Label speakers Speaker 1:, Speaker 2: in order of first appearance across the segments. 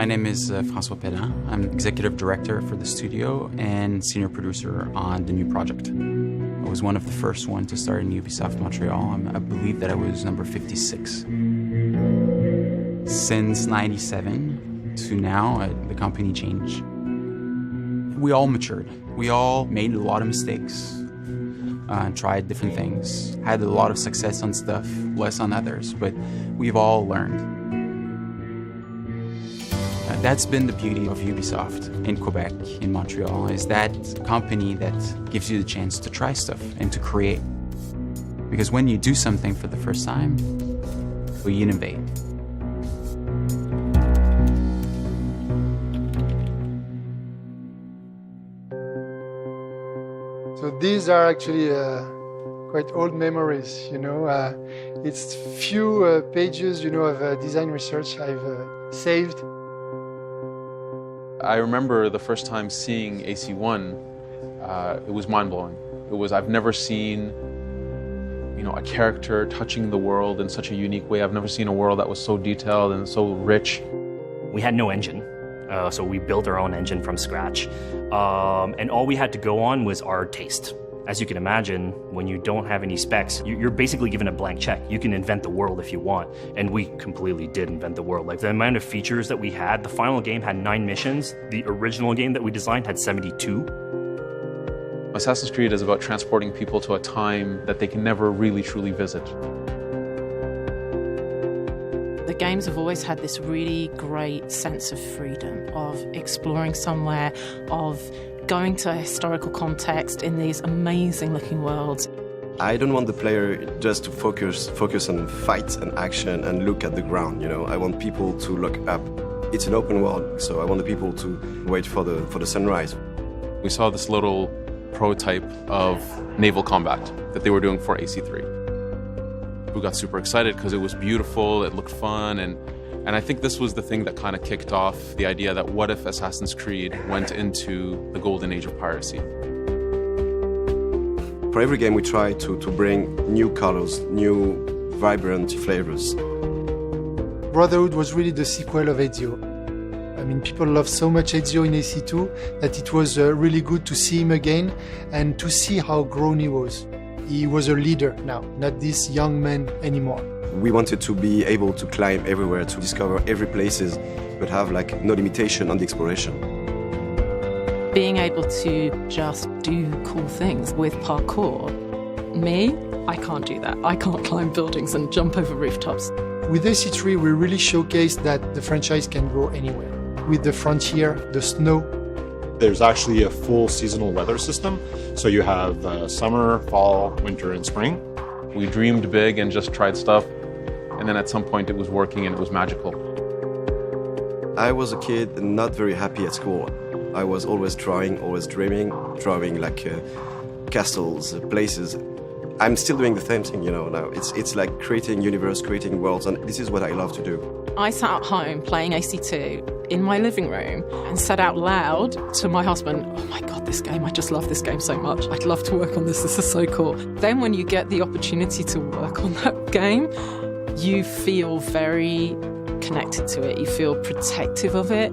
Speaker 1: My name is François Perrin. I'm executive director for the studio and senior producer on the new project. I was one of the first ones to start in Ubisoft Montreal. I believe that I was number 56. Since 97 to now, the company changed. We all matured. We all made a lot of mistakes, tried different things, had a lot of success on stuff, less on others, but we've all learned. That's been the beauty of Ubisoft in Quebec, in Montreal, is that company that gives you the chance to try stuff and to create. Because when you do something for the first time, we innovate.
Speaker 2: So these are actually quite old memories, you know. It's few pages, you know, of design research I've saved.
Speaker 3: I remember the first time seeing AC1, it was mind-blowing. I've never seen, you know, a character touching the world in such a unique way. I've never seen a world that was so detailed and so rich.
Speaker 4: We had no engine, so we built our own engine from scratch. And all we had to go on was our taste. As you can imagine, when you don't have any specs, you're basically given a blank check. You can invent the world if you want, and we completely did invent the world. Like the amount of features that we had, the final game had 9 missions. The original game that we designed had 72.
Speaker 3: Assassin's Creed is about transporting people to a time that they can never really truly visit.
Speaker 5: The games have always had this really great sense of freedom, of exploring somewhere, of going to a historical context in these amazing looking worlds.
Speaker 6: I don't want the player just to focus on fight and action and look at the ground, you know. I want people to look up. It's an open world, so I want the people to wait for the sunrise.
Speaker 3: We saw this little prototype of naval combat that they were doing for AC3. We got super excited because it was beautiful, it looked fun, and I think this was the thing that kind of kicked off the idea that what if Assassin's Creed went into the golden age of piracy?
Speaker 6: For every game we try to bring new colors, new vibrant flavors.
Speaker 2: Brotherhood was really the sequel of Ezio. I mean, people love so much Ezio in AC2 that it was really good to see him again and to see how grown he was. He was a leader now, not this young man anymore.
Speaker 6: We wanted to be able to climb everywhere, to discover every places, but have like no limitation on the exploration.
Speaker 5: Being able to just do cool things with parkour. Me, I can't do that. I can't climb buildings and jump over rooftops.
Speaker 2: With AC3, we really showcased that the franchise can go anywhere. With the frontier, the snow.
Speaker 7: There's actually a full seasonal weather system. So you have summer, fall, winter, and spring.
Speaker 3: We dreamed big and just tried stuff. And then at some point it was working and it was magical.
Speaker 6: I was a kid not very happy at school. I was always drawing, always dreaming like castles, places. I'm still doing the same thing, you know, now. It's like creating universe, creating worlds, and this is what I love to do.
Speaker 5: I sat at home playing AC2 in my living room and said out loud to my husband, "Oh my God, this game, I just love this game so much. I'd love to work on this is so cool." Then when you get the opportunity to work on that game, you feel very connected to it. You feel protective of it.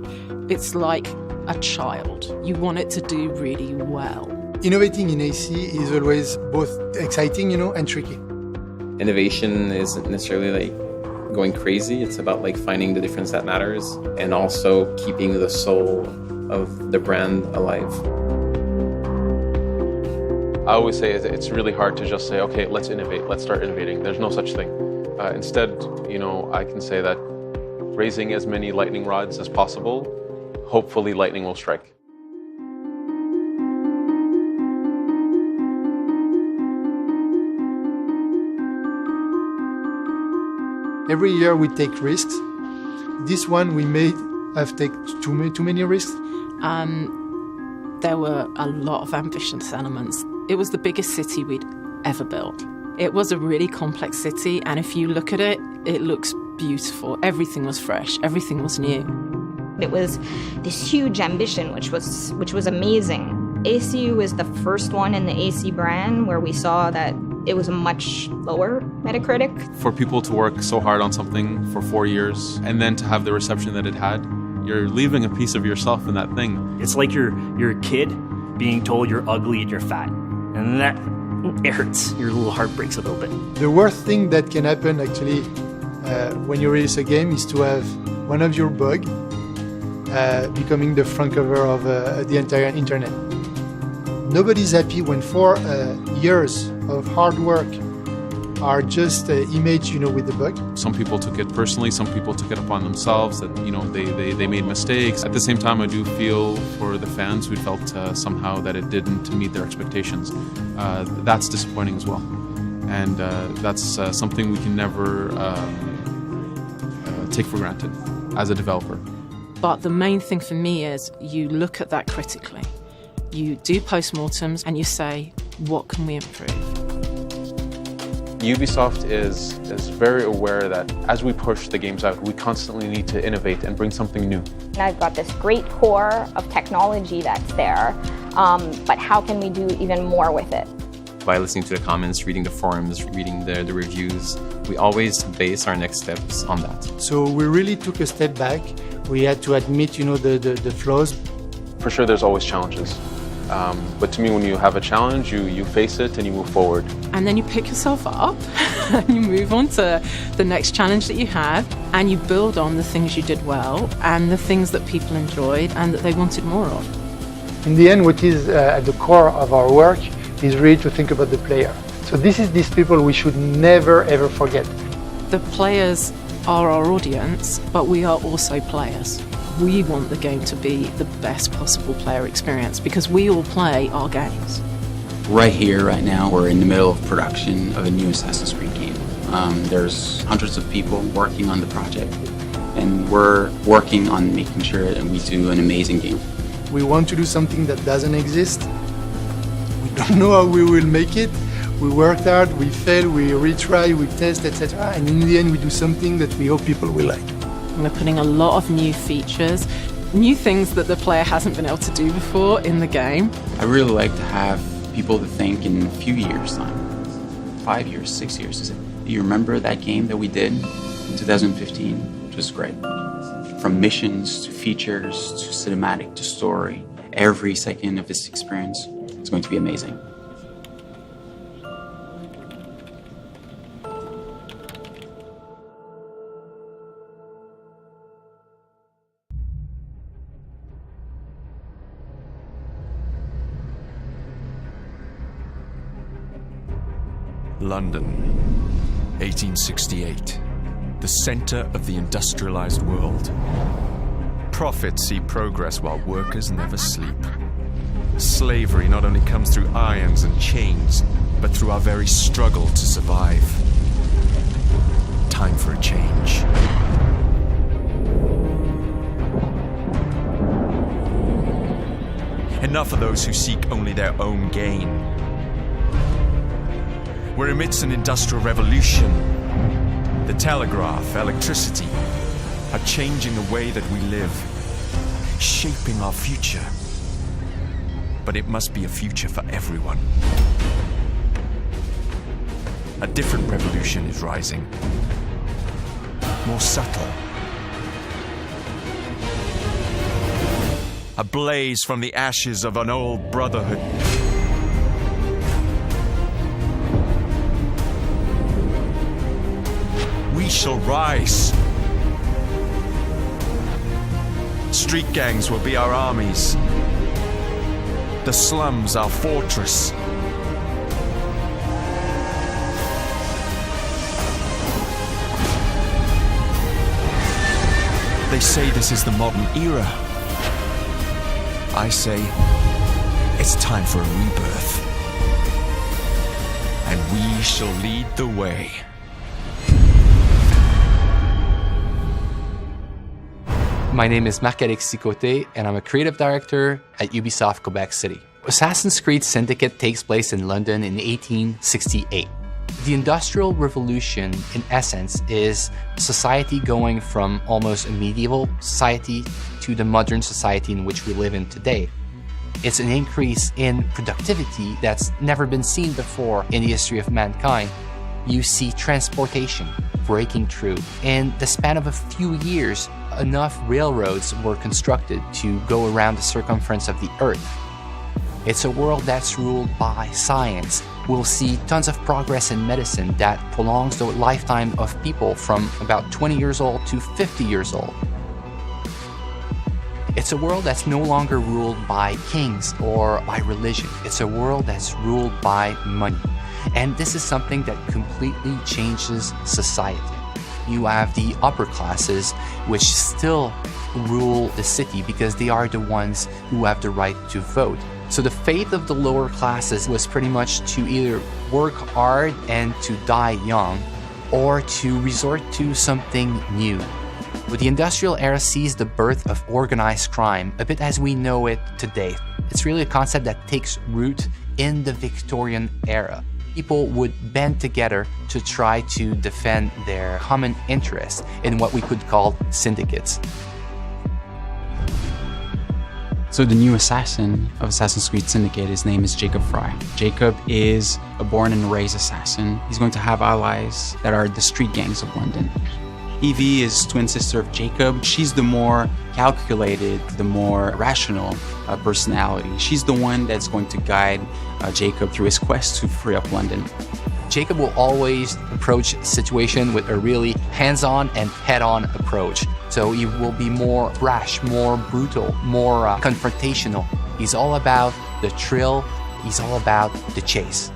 Speaker 5: It's like a child. You want it to do really well.
Speaker 2: Innovating in AC is always both exciting, you know, and tricky.
Speaker 8: Innovation isn't necessarily like going crazy. It's about like finding the difference that matters and also keeping the soul of the brand alive.
Speaker 3: I always say it's really hard to just say, okay, let's innovate, let's start innovating. There's no such thing. Instead, you know, I can say that raising as many lightning rods as possible, hopefully lightning will strike.
Speaker 2: Every year we take risks. This one we made have taken too many risks.
Speaker 5: There were a lot of ambitious elements. It was the biggest city we'd ever built. It was a really complex city, and if you look at it, it looks beautiful. Everything was fresh, everything was new.
Speaker 9: It was this huge ambition, which was amazing. ACU was the first one in the AC brand where we saw that it was a much lower Metacritic.
Speaker 3: For people to work so hard on something for 4 years and then to have the reception that it had, You're leaving a piece of yourself in that thing.
Speaker 4: It's like you're a kid being told you're ugly and you're fat. And that, it hurts. Your little heart breaks a little bit.
Speaker 2: The worst thing that can happen actually when you release a game is to have one of your bugs becoming the front cover of the entire internet. Nobody's happy when 4 years of hard work are just image, with the bug.
Speaker 3: Some people took it personally, some people took it upon themselves that, they made mistakes. At the same time, I do feel for the fans who felt somehow that it didn't meet their expectations. That's disappointing as well. And that's something we can never take for granted as a developer.
Speaker 5: But the main thing for me is you look at that critically. You do postmortems and you say, what can we improve?
Speaker 3: Ubisoft is very aware that as we push the games out, we constantly need to innovate and bring something new.
Speaker 9: I've got this great core of technology that's there, but how can we do even more with it?
Speaker 8: By listening to the comments, reading the forums, reading the reviews, we always base our next steps on that.
Speaker 2: So we really took a step back. We had to admit, the flaws.
Speaker 3: For sure, there's always challenges. But to me, when you have a challenge, you face it and you move forward.
Speaker 5: And then you pick yourself up and you move on to the next challenge that you have and you build on the things you did well and the things that people enjoyed and that they wanted more of.
Speaker 2: In the end, what is at the core of our work is really to think about the player. So this is these people we should never ever forget.
Speaker 5: The players are our audience, but we are also players. We want the game to be the best possible player experience because we all play our games.
Speaker 1: Right here, right now, we're in the middle of production of a new Assassin's Creed game. There's hundreds of people working on the project, and we're working on making sure that we do an amazing game.
Speaker 2: We want to do something that doesn't exist. We don't know how we will make it. We worked hard, we fail, we retry, we test, etc. And in the end, we do something that we hope people will like.
Speaker 5: We're putting a lot of new features, new things that the player hasn't been able to do before in the game.
Speaker 1: I really like to have people to think in a few years' time, 5 years, 6 years. Do you remember that game that we did in 2015? Which was great. From missions to features to cinematic to story, every second of this experience is going to be amazing.
Speaker 10: London, 1868, the center of the industrialized world. Profits see progress while workers never sleep. Slavery not only comes through irons and chains, but through our very struggle to survive. Time for a change. Enough of those who seek only their own gain. We're amidst an industrial revolution. The telegraph, electricity, are changing the way that we live, shaping our future. But it must be a future for everyone. A different revolution is rising, more subtle. A blaze from the ashes of an old brotherhood. We shall rise. Street gangs will be our armies. The slums our fortress. They say this is the modern era. I say it's time for a rebirth. And we shall lead the way.
Speaker 11: My name is Marc-Alex Sicoté, and I'm a creative director at Ubisoft Quebec City. Assassin's Creed Syndicate takes place in London in 1868. The Industrial Revolution, in essence, is society going from almost a medieval society to the modern society in which we live in today. It's an increase in productivity that's never been seen before in the history of mankind. You see transportation breaking through. In the span of a few years, enough railroads were constructed to go around the circumference of the Earth. It's a world that's ruled by science. We'll see tons of progress in medicine that prolongs the lifetime of people from about 20 years old to 50 years old. It's a world that's no longer ruled by kings or by religion. It's a world that's ruled by money. And this is something that completely changes society. You have the upper classes, which still rule the city because they are the ones who have the right to vote. So the fate of the lower classes was pretty much to either work hard and to die young, or to resort to something new. But the industrial era sees the birth of organized crime, a bit as we know it today. It's really a concept that takes root in the Victorian era. People would band together to try to defend their common interests in what we could call syndicates.
Speaker 1: So the new assassin of Assassin's Creed Syndicate, his name is Jacob Frye. Jacob is a born and raised assassin. He's going to have allies that are the street gangs of London. Evie is twin sister of Jacob. She's the more calculated, the more rational personality. She's the one that's going to guide Jacob through his quest to free up London.
Speaker 11: Jacob will always approach the situation with a really hands-on and head-on approach. So he will be more brash, more brutal, more confrontational. He's all about the thrill. He's all about the chase.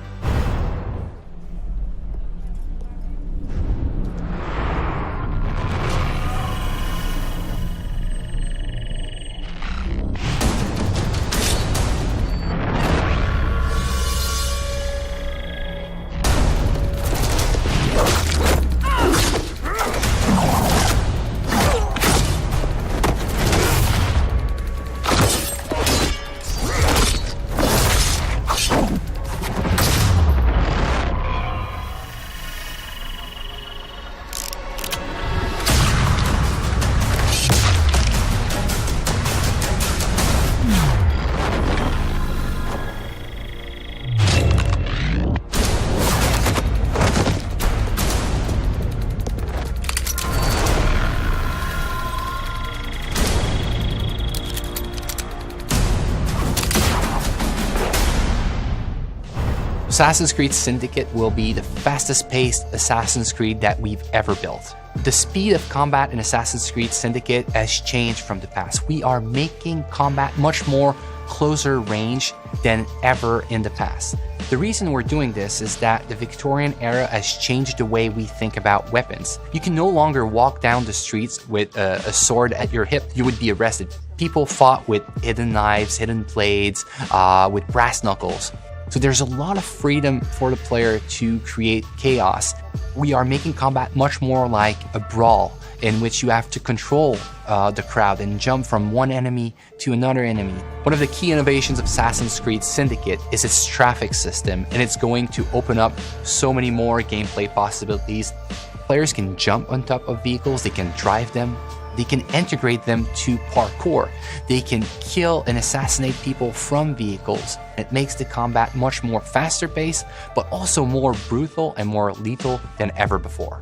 Speaker 11: Assassin's Creed Syndicate will be the fastest-paced Assassin's Creed that we've ever built. The speed of combat in Assassin's Creed Syndicate has changed from the past. We are making combat much more closer range than ever in the past. The reason we're doing this is that the Victorian era has changed the way we think about weapons. You can no longer walk down the streets with a sword at your hip. You would be arrested. People fought with hidden knives, hidden blades, with brass knuckles. So there's a lot of freedom for the player to create chaos. We are making combat much more like a brawl in which you have to control the crowd and jump from one enemy to another enemy. One of the key innovations of Assassin's Creed Syndicate is its traffic system, and it's going to open up so many more gameplay possibilities. Players can jump on top of vehicles, they can drive them, they can integrate them to parkour. They can kill and assassinate people from vehicles. It makes the combat much more faster paced, but also more brutal and more lethal than ever before.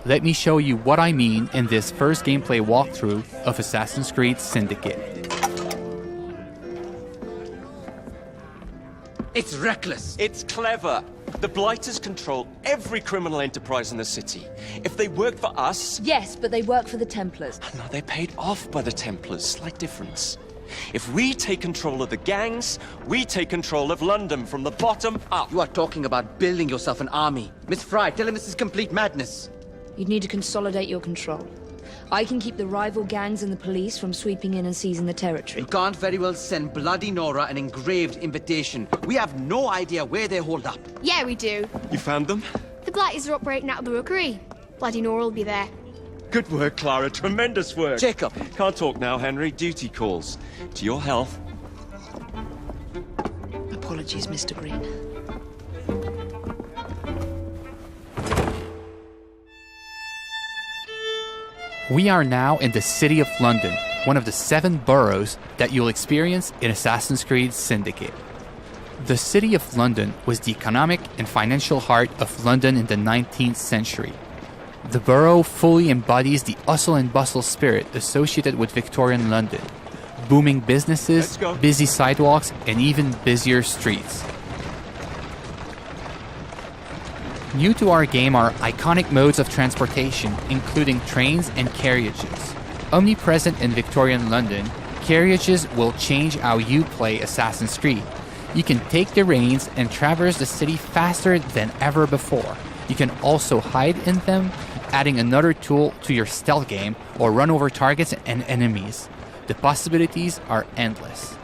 Speaker 12: Let me show you what I mean in this first gameplay walkthrough of Assassin's Creed Syndicate.
Speaker 13: It's reckless. It's clever. The Blighters control every criminal enterprise in the city. If they work for us...
Speaker 14: Yes, but they work for the Templars.
Speaker 13: No, they're paid off by the Templars. Slight difference. If we take control of the gangs, we take control of London from the bottom up.
Speaker 15: You are talking about building yourself an army. Miss Fry, tell him this is complete madness.
Speaker 14: You'd need to consolidate your control. I can keep the rival gangs and the police from sweeping in and seizing the territory.
Speaker 15: You can't very well send Bloody Nora an engraved invitation. We have no idea where they hold up.
Speaker 16: Yeah, we do.
Speaker 13: You found them?
Speaker 16: The Blighters are operating out of the rookery. Bloody Nora will be there.
Speaker 13: Good work, Clara. Tremendous work.
Speaker 15: Jacob.
Speaker 13: Can't talk now, Henry. Duty calls. To your health.
Speaker 14: Apologies, Mr. Green.
Speaker 12: We are now in the city of London, one of the 7 boroughs that you'll experience in Assassin's Creed Syndicate. The city of London was the economic and financial heart of London in the 19th century. The borough fully embodies the hustle and bustle spirit associated with Victorian London. Booming businesses, busy sidewalks, and even busier streets. New to our game are iconic modes of transportation, including trains and carriages. Omnipresent in Victorian London, carriages will change how you play Assassin's Creed. You can take the reins and traverse the city faster than ever before. You can also hide in them, adding another tool to your stealth game, or run over targets and enemies. The possibilities are endless.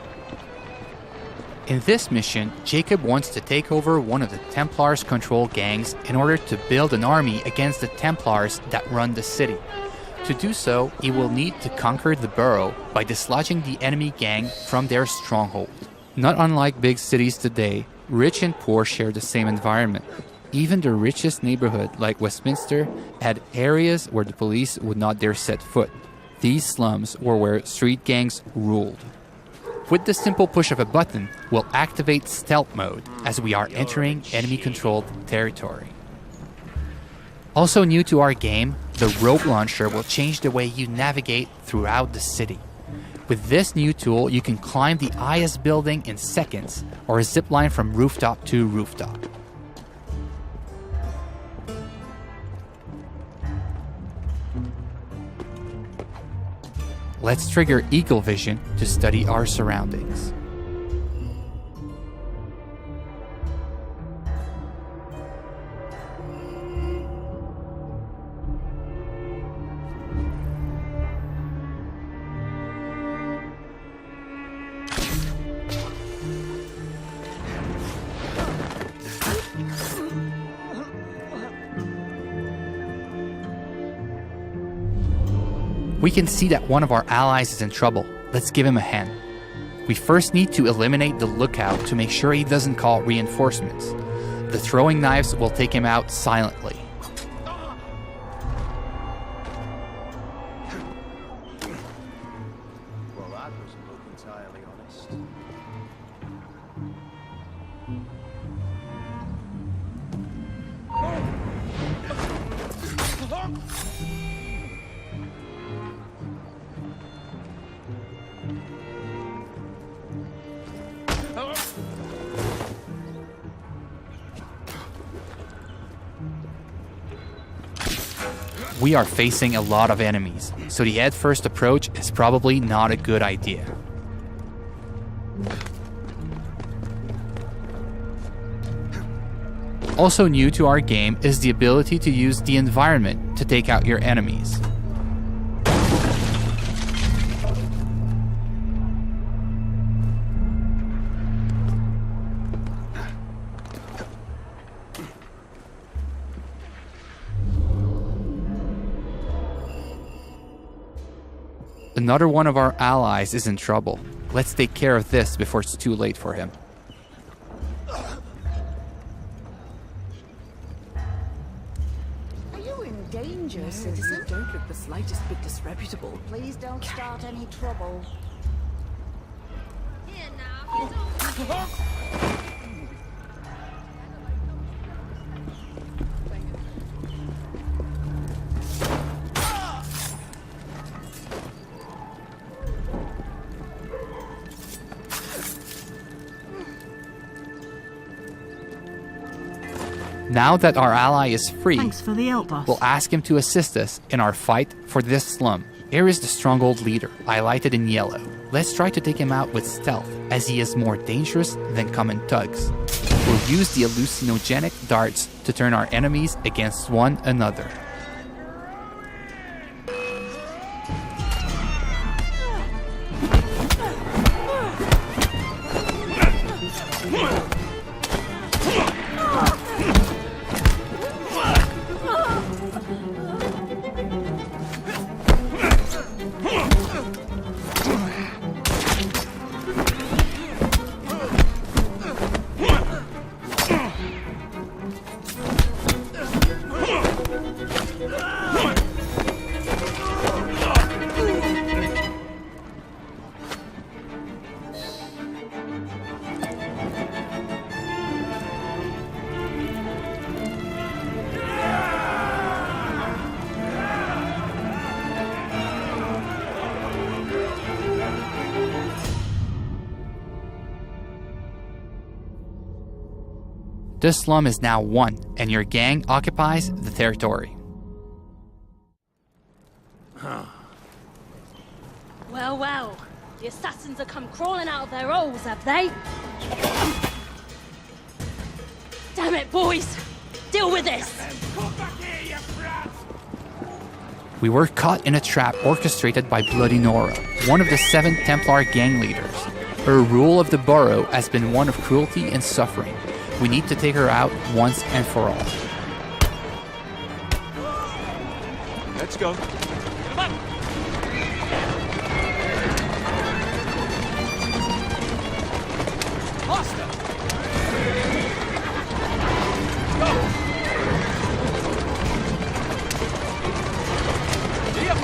Speaker 12: In this mission, Jacob wants to take over one of the Templars' control gangs in order to build an army against the Templars that run the city. To do so, he will need to conquer the borough by dislodging the enemy gang from their stronghold. Not unlike big cities today, rich and poor share the same environment. Even the richest neighborhood, like Westminster, had areas where the police would not dare set foot. These slums were where street gangs ruled. With the simple push of a button, we'll activate stealth mode as we are entering enemy-controlled territory. Also new to our game, the rope launcher will change the way you navigate throughout the city. With this new tool, you can climb the highest building in seconds or zip line from rooftop to rooftop. Let's trigger Eagle Vision to study our surroundings. We can see that one of our allies is in trouble. Let's give him a hand. We first need to eliminate the lookout to make sure he doesn't call reinforcements. The throwing knives will take him out silently.
Speaker 17: Well, that doesn't look entirely honest.
Speaker 12: We are facing a lot of enemies, so the head-first approach is probably not a good idea. Also new to our game is the ability to use the environment to take out your enemies. Another one of our allies is in trouble. Let's take care of this before it's too late for him.
Speaker 18: Are you in danger, citizen? You don't look the slightest bit disreputable.
Speaker 19: Please don't start any trouble.
Speaker 18: Here now.
Speaker 12: Now that our ally is free,
Speaker 18: Thanks for the help, boss.
Speaker 12: we'll ask him to assist us in our fight for this slum. Here is the stronghold leader, highlighted in yellow. Let's try to take him out with stealth, as he is more dangerous than common thugs. We'll use the hallucinogenic darts to turn our enemies against one another. This slum is now won, and your gang occupies the territory.
Speaker 20: Well, well. The assassins have come crawling out of their holes, have they? Damn it, boys! Deal with this!
Speaker 12: We were caught in a trap orchestrated by Bloody Nora, one of the 7 Templar gang leaders. Her rule of the borough has been one of cruelty and suffering. We need to take her out once and for all.
Speaker 13: Let's go. Come on. Faster. Go. Yep.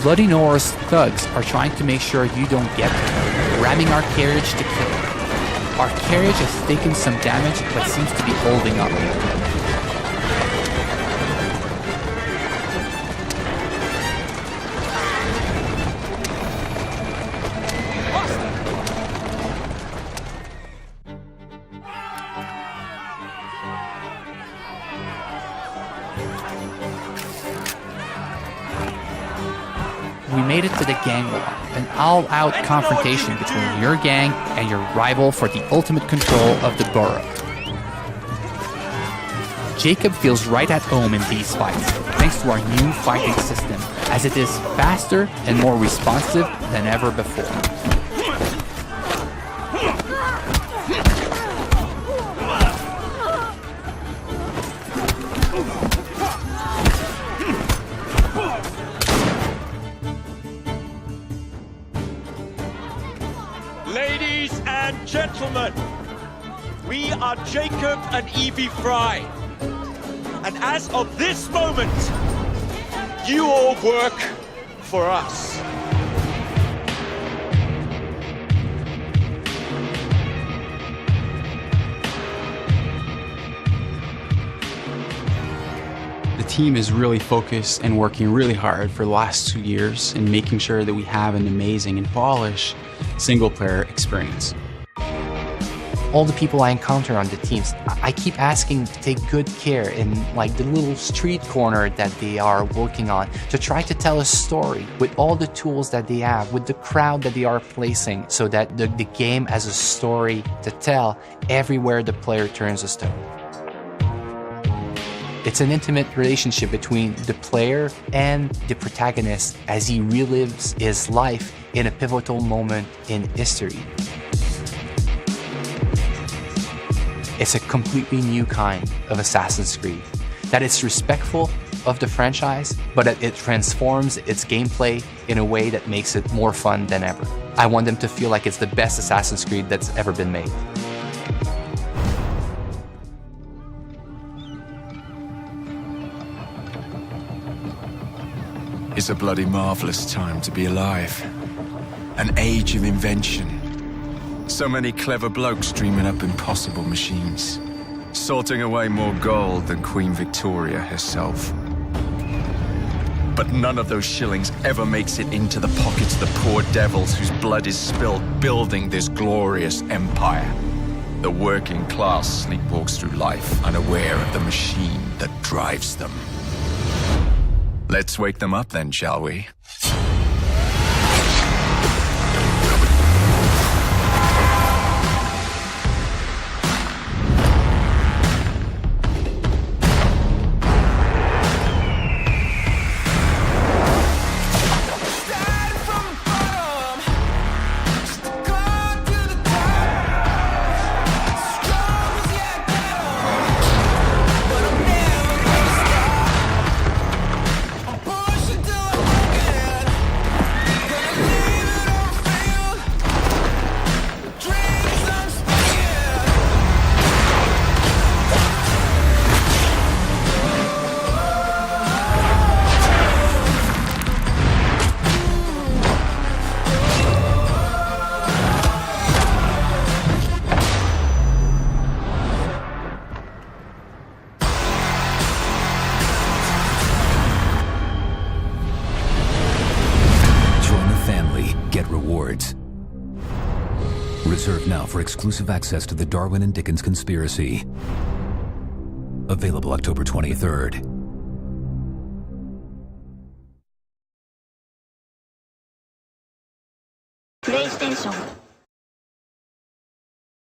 Speaker 12: Bloody Nora's thugs are trying to make sure you don't get there, ramming our carriage to kill it. Our carriage has taken some damage but seems to be holding up. We made it to the gang war, an all-out confrontation between your gang and your rival for the ultimate control of the borough. Jacob feels right at home in these fights, thanks to our new fighting system, as it is faster and more responsive than ever before.
Speaker 13: Ladies and gentlemen, we are Jacob and Evie Fry. And as of this moment, you all work for us.
Speaker 1: The team is really focused and working really hard for the last 2 years in making sure that we have an amazing and polished single-player experience.
Speaker 11: All the people I encounter on the teams, I keep asking to take good care in like the little street corner that they are working on, to try to tell a story with all the tools that they have, with the crowd that they are placing, so that the game has a story to tell everywhere the player turns a stone. It's an intimate relationship between the player and the protagonist as he relives his life in a pivotal moment in history. It's a completely new kind of Assassin's Creed, that it's respectful of the franchise, but that it transforms its gameplay in a way that makes it more fun than ever. I want them to feel like it's the best Assassin's Creed that's ever been made.
Speaker 10: It's a bloody marvelous time to be alive. An age of invention. So many clever blokes dreaming up impossible machines, sorting away more gold than Queen Victoria herself. But none of those shillings ever makes it into the pockets of the poor devils whose blood is spilled building this glorious empire. The working class sleepwalks through life, unaware of the machine that drives them. Let's wake them up then, shall we?
Speaker 21: Reserve now for exclusive access to the Darwin and Dickens Conspiracy. Available October 23rd.
Speaker 19: PlayStation